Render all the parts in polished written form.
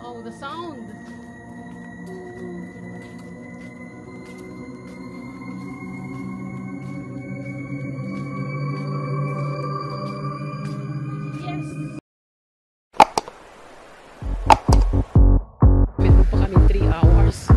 Wow, the sound. Yes. Meron pa kami 3 hours.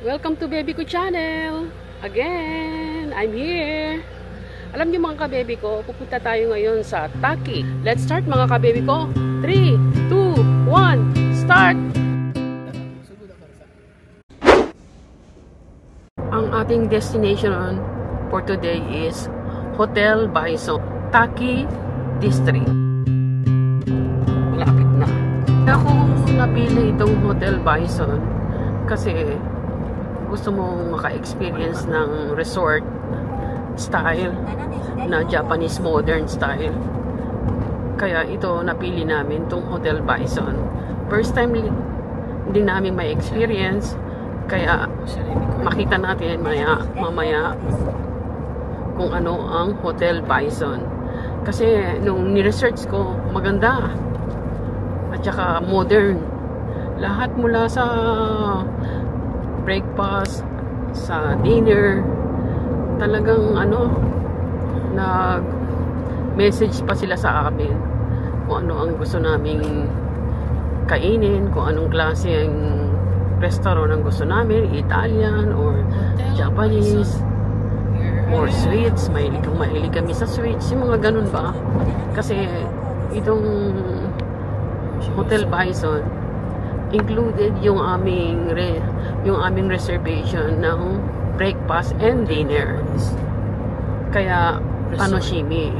Welcome to Baby Ko Channel. Again, I'm here. Alam niyo mga ka-baby ko, pupunta tayo ngayon sa Taki. Let's start mga ka-baby ko. 3, 2, 1, start! Ang ating destination for today is Hotel Bison, Taki District. Malapit na. Ako napili itong Hotel Bison kasi gusto mong maka-experience ng resort style na Japanese modern style. Kaya ito napili namin, itong Hotel Bison. First time din namin may experience, kaya makita natin mamaya kung ano ang Hotel Bison. Kasi nung ni-research ko, maganda at saka modern. Lahat mula sa breakfast, sa dinner, talagang nag-message pa sila sa amin kung ano ang gusto naming kainin, kung anong klase ang restaurant ang gusto namin, Italian or Japanese or sweets, mahilig kami sa sweets, yung mga ganun ba. Kasi itong Hotel Bison included yung aming reservation ng breakfast and dinner. Kaya panoshimi.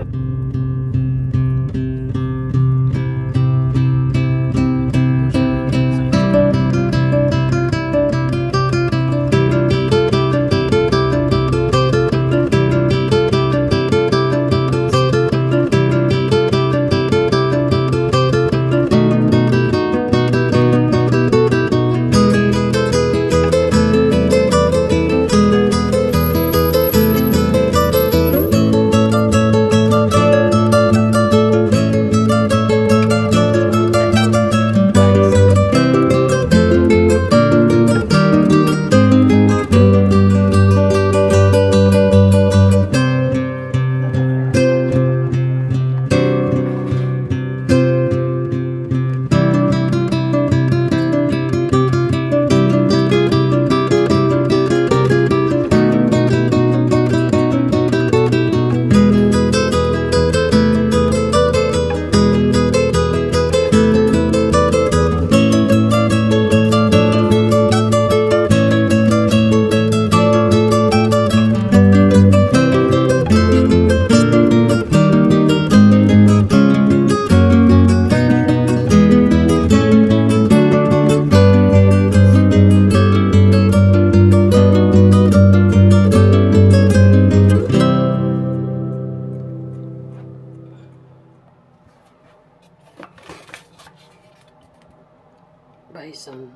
Bison.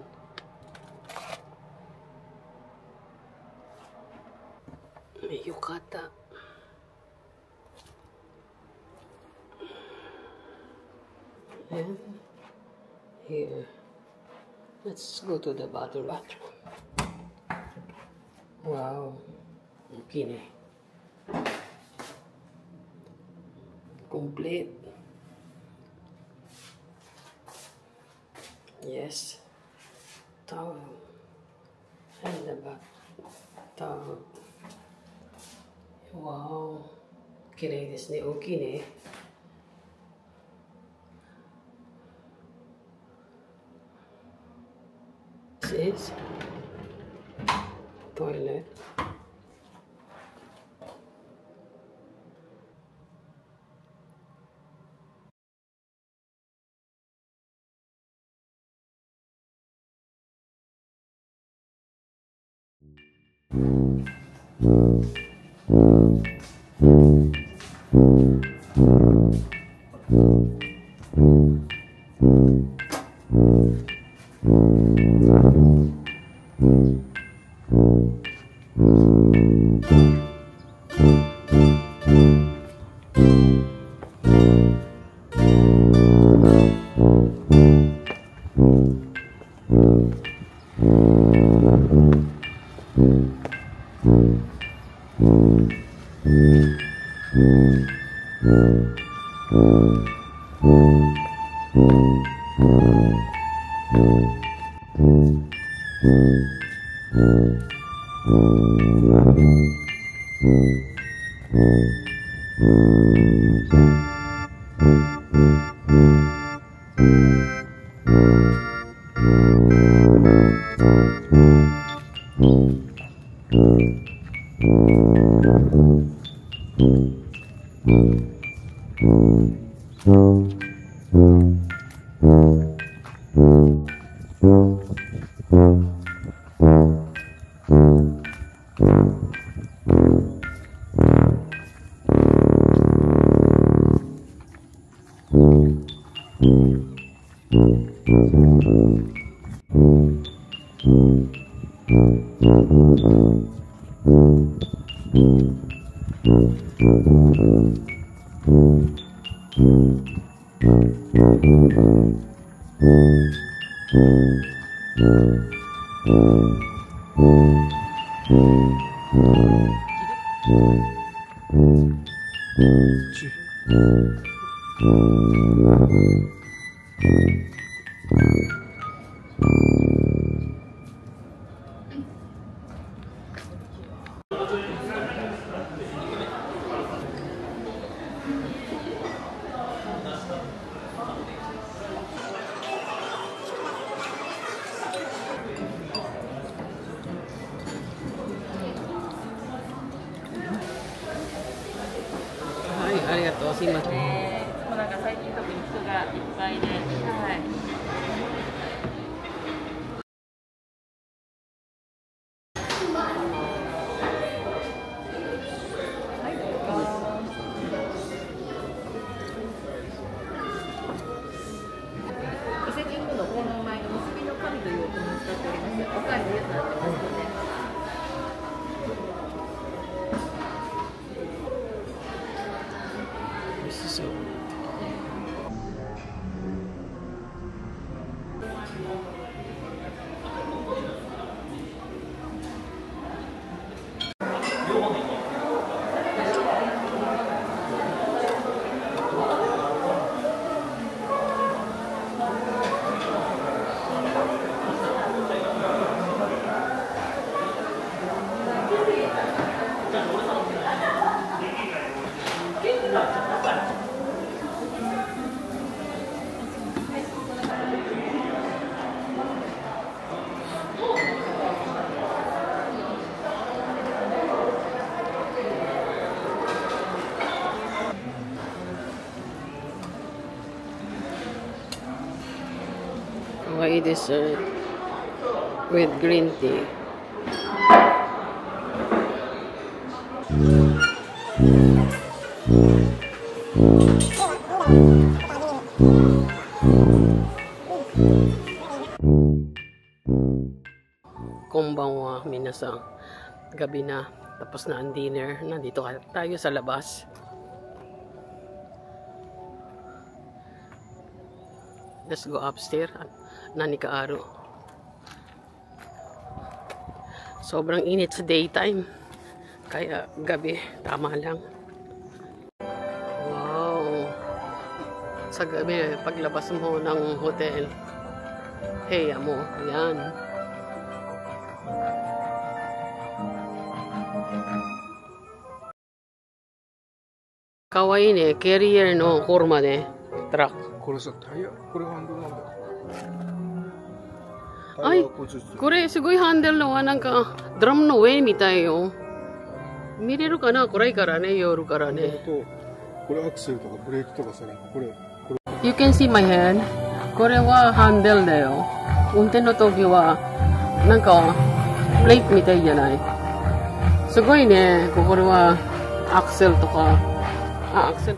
May yukata. And here, let's go to the bathroom. Wow, okay. Complete. Yes. Towel. And the back. Towel. Wow. Kirei desu ne. Oki ne. is toilet. Hawaii dessert with green tea. Konbanwa, minasang. Gabi na. Tapos na ang dinner. Nandito tayo sa labas. Let's go upstairs. Nani Kaaro. Sobrang init sa daytime. Kaya gabi, tama lang. Wow. Sa gabi, paglabas mo ng hotel, heya mo. Ayan. Kawaii ne, carrier no kurma ne, truck. これさ、タイヤ、これはどうなんだ。ay, これすごいハンドルのはなんかドラムの上みたいよ。見れるかな、暗いからね、夜からね。これアクセルとかブレーキとかさ、これ。You can see my hand. これはハンドルだよ。運転の時はなんかプレートみたいじゃない。すごいね。これはアクセルとか。あ、アクセル。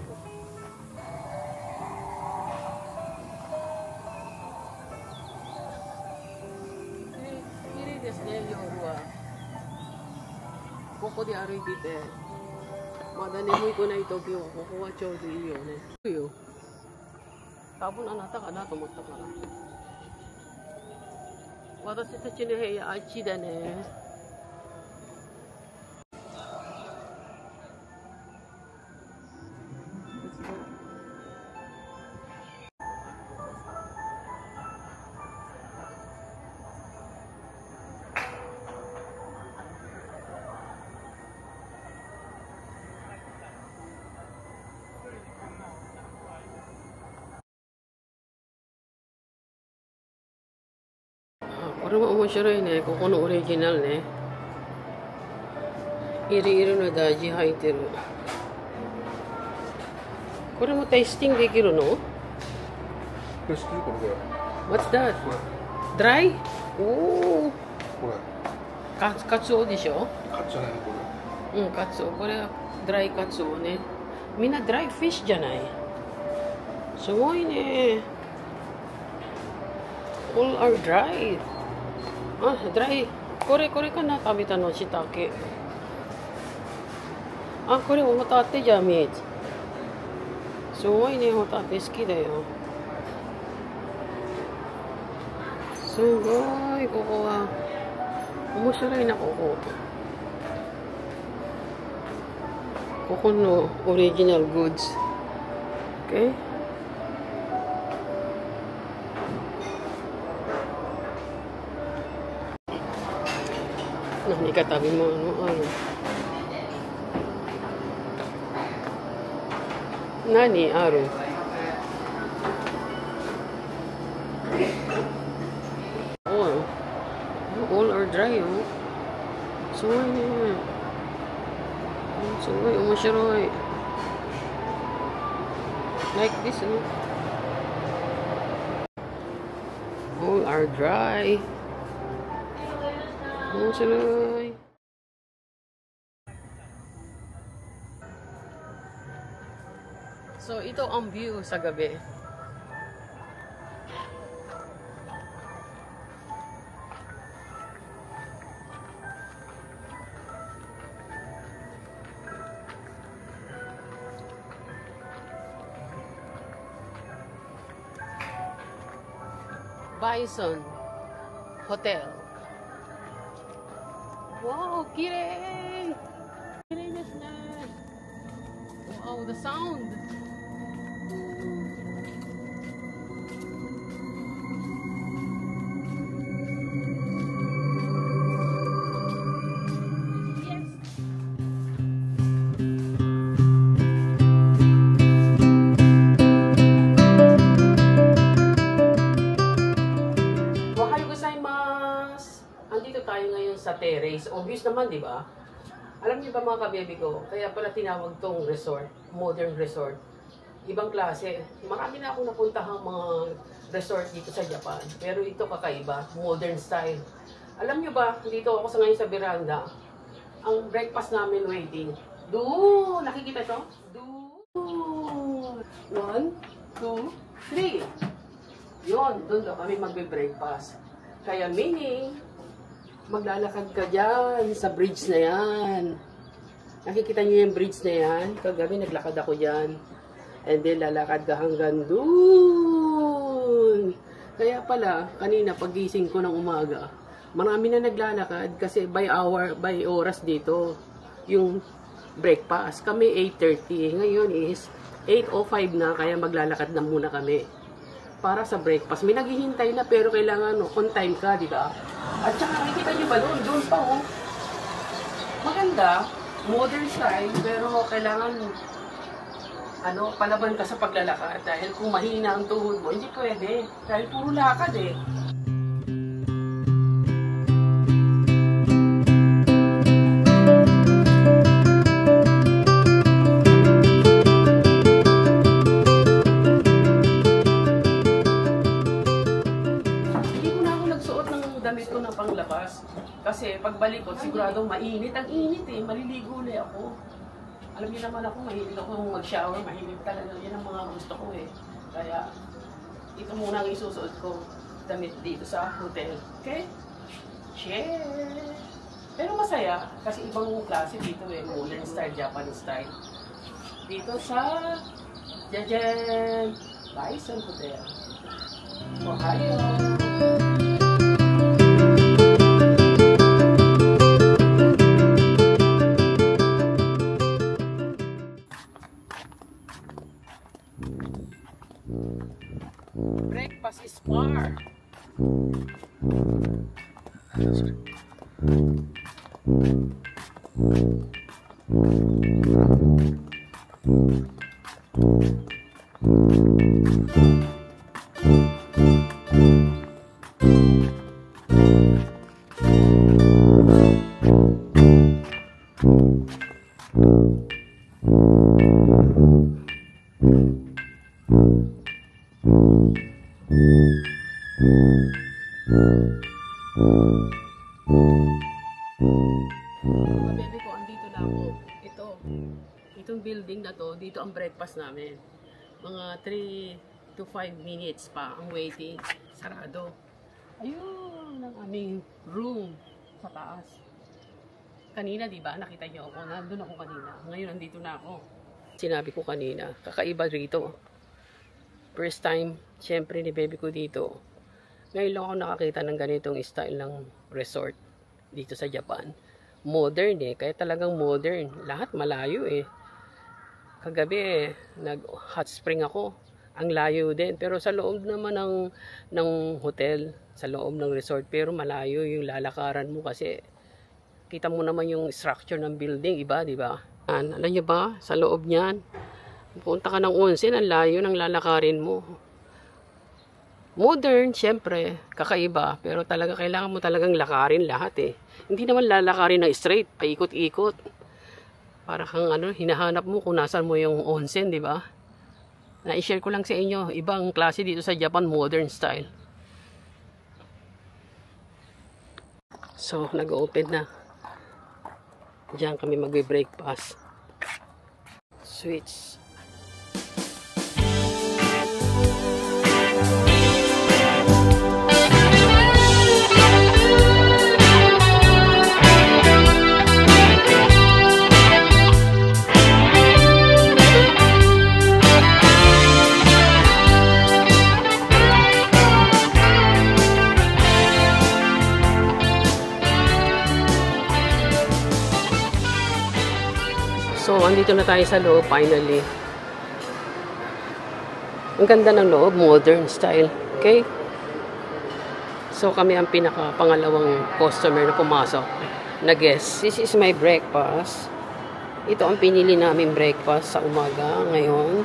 綺麗ですね、夜は。ここで歩いてて、まだ眠いくない時はここはちょうどいいよね。いいよ。多分あなたかなと思ったから。私たちの部屋あっちだね。これも面白いね。ここのオリジナルね。いろいろな大事入ってる。これもテイスティングできるの？これ知ってる？これ。What's that? Dry? おお。これ。カツオでしょ？カツオじゃないのこれ。うん、カツオ。これはドライカツオね。みんなドライフィッシュじゃない。すごいね。All are dry. あ、ドライ。これかな、食べたの、したけ。あ、これホタテじゃ、ミート。すごいね、ホタテ好きだよ。すごい、ここは。面白いな、ここ。ここのオリジナルグッズ。OK？何か食べ物ある。何ある。all are dry よ。すごいね。すごい面白い。like this ね。all are dry。面白い。So, ito ang view sa gabi. Bison Hotel. Wow, kirei! Kirei desu ne. Wow, the sound. Andito tayo ngayon sa terrace. Obvious naman, di ba? Alam niyo ba mga kabebi ko, kaya pala tinawag tong resort, modern resort. Ibang klase. Marami na ako napuntahang mga resort dito sa Japan. Pero ito kakaiba, modern style. Alam niyo ba, dito ako sa ngayon sa veranda, ang breakfast namin waiting. Doon! Nakikita to? Doon! 1, 2, 3. Yun, doon daw kami magbe-breakfast. Kaya meaning, maglalakad ka dyan sa bridge na yan. Nakikita niyo yung bridge na yan? Kagabi naglakad ako dyan. And then lalakad ka hanggang doon. Kaya pala, kanina pagising ko ng umaga, marami na naglalakad kasi by oras dito yung breakfast. Kami 8:30. Ngayon is 8:05 na, kaya maglalakad na muna kami para sa breakfast. May naghihintay na pero kailangan on time ka, di ba? At saka nakikita niyo ba doon? Doon pa oh. Maganda, modern style, pero kailangan palaban ka sa paglalakad dahil kung mahina ang tuhod mo, hindi pwede. Dahil puro lakad eh. damit ko na panglabas. Kasi pagbalik ko, siguradong mainit. Ang init eh, maliligo ulit ako. Alam niyo naman ako, mahilig ako mag-shower, mahilig talaga. Yan ang mga gusto ko eh. Kaya, ito muna ang isusuot ko damit dito sa hotel. Okay? Cheers! Pero masaya, kasi ibang klase dito eh. Modern style, Japanese style. Dito sa Japan Bison Hotel. Ohio! Breakfast is far. Baby ko, andito na ako. Itong building na to, dito ang breakfast namin. Mga 3 to 5 minutes pa ang waiting. Sarado. Ayun, ang aming room sa taas. Kanina, di ba? Nakita niyo ako. Nandun ako kanina. Ngayon, nandito na ako. Sinabi ko kanina, kakaiba rito. First time, syempre, ni baby ko dito. Ngayon lang ako nakakita ng ganitong style ng resort dito sa Japan. Modern eh, kaya talagang modern. Lahat malayo eh. Kagabi eh, nag-hot spring ako. Ang layo din. Pero sa loob naman ng hotel, sa loob ng resort, pero malayo yung lalakaran mo kasi kita mo naman yung structure ng building, iba, di ba? Alam niyo ba, sa loob niyan, punta ka ng onsen, ang layo ng lalakarin mo. Modern, syempre, kakaiba, pero talaga kailangan mo talagang lakarin lahat eh. Hindi naman lalakarin na straight, paikot-ikot. Para kang hinahanap mo kung nasan mo yung onsen, di ba? Na-share ko lang sa inyo, ibang klase dito sa Japan, modern style. So, nag-open na. Diyan kami magbe-breakfast. Sweets. So, andito na tayo sa loob, finally. Ang ganda ng loob, modern style. Okay? So, kami ang pinaka-pangalawang customer na pumasok na guest. This is my breakfast. Ito ang pinili namin breakfast sa umaga ngayon.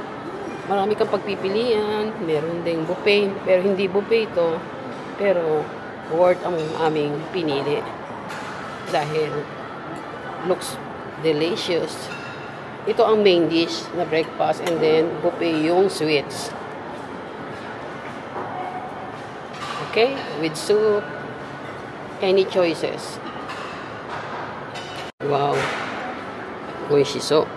Marami kang pagpipilian. Meron ding buffet. Pero hindi buffet ito. Pero, worth ang aming pinili. Dahil, looks delicious. Ito ang main dish na breakfast and then buffet yung sweets. Okay? With soup. Any choices. Wow. Oishiso.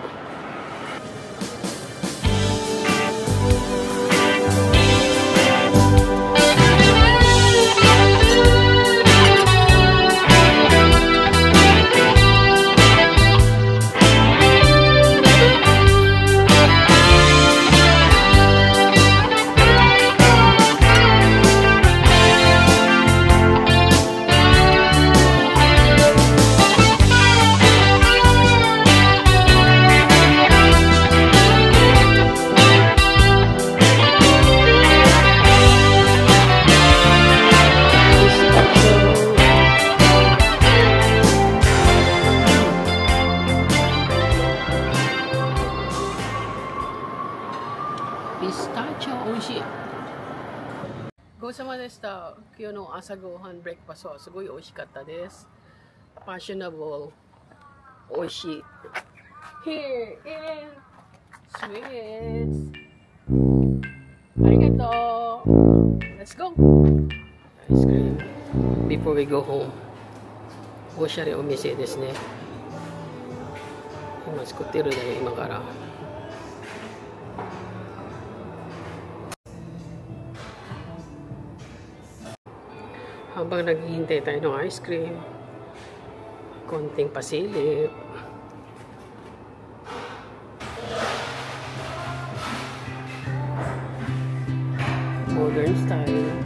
Pistachio oishi. ごちそうさまでした。今日の朝ごはんブレックファストはすごい美味しかったです。Fashionable 美味しい。Here is sweets. ありがとう。Let's go. Ice cream. before we go home. おしゃれお店ですね。今作ってるんだよ、今から。Habang naghihintay tayo ng ice cream, konting pasilip. Modern style.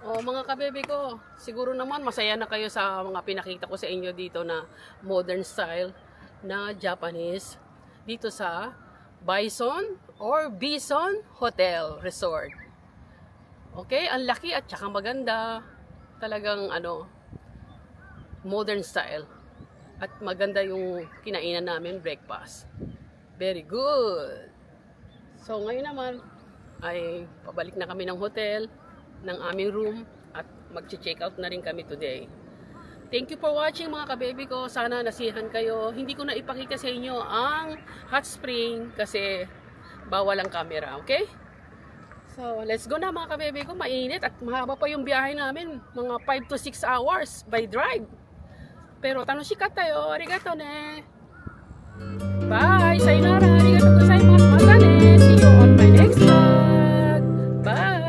O mga kabebe ko, siguro naman masaya na kayo sa mga pinakita ko sa inyo dito na modern style na Japanese dito sa Bison or Bison Hotel Resort. Okay, ang laki at saka maganda. Talagang modern style. At maganda yung kinainan namin, breakfast. Very good. So ngayon naman ay pabalik na kami ng hotel, ng aming room, at mag-check out na rin kami today. Thank you for watching mga kababy ko. Sana nasihan kayo. Hindi ko na ipakita sa inyo ang hot spring kasi bawal ang camera, okay? So, let's go na mga kababy ko. Mainit at mahaba pa yung biyahe namin. Mga 5 to 6 hours by drive. Pero tanoshikat tayo. Arigato ne. Bye! Sayonara! Arigato gozaimasu! Mata ne! See you on my next vlog! Bye!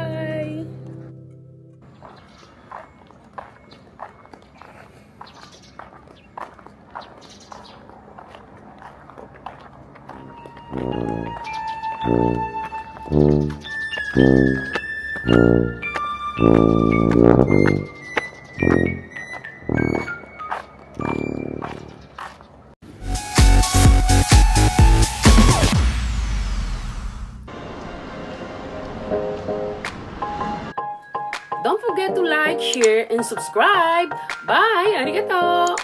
Don't forget to like, share, and subscribe. Bye! Arigato!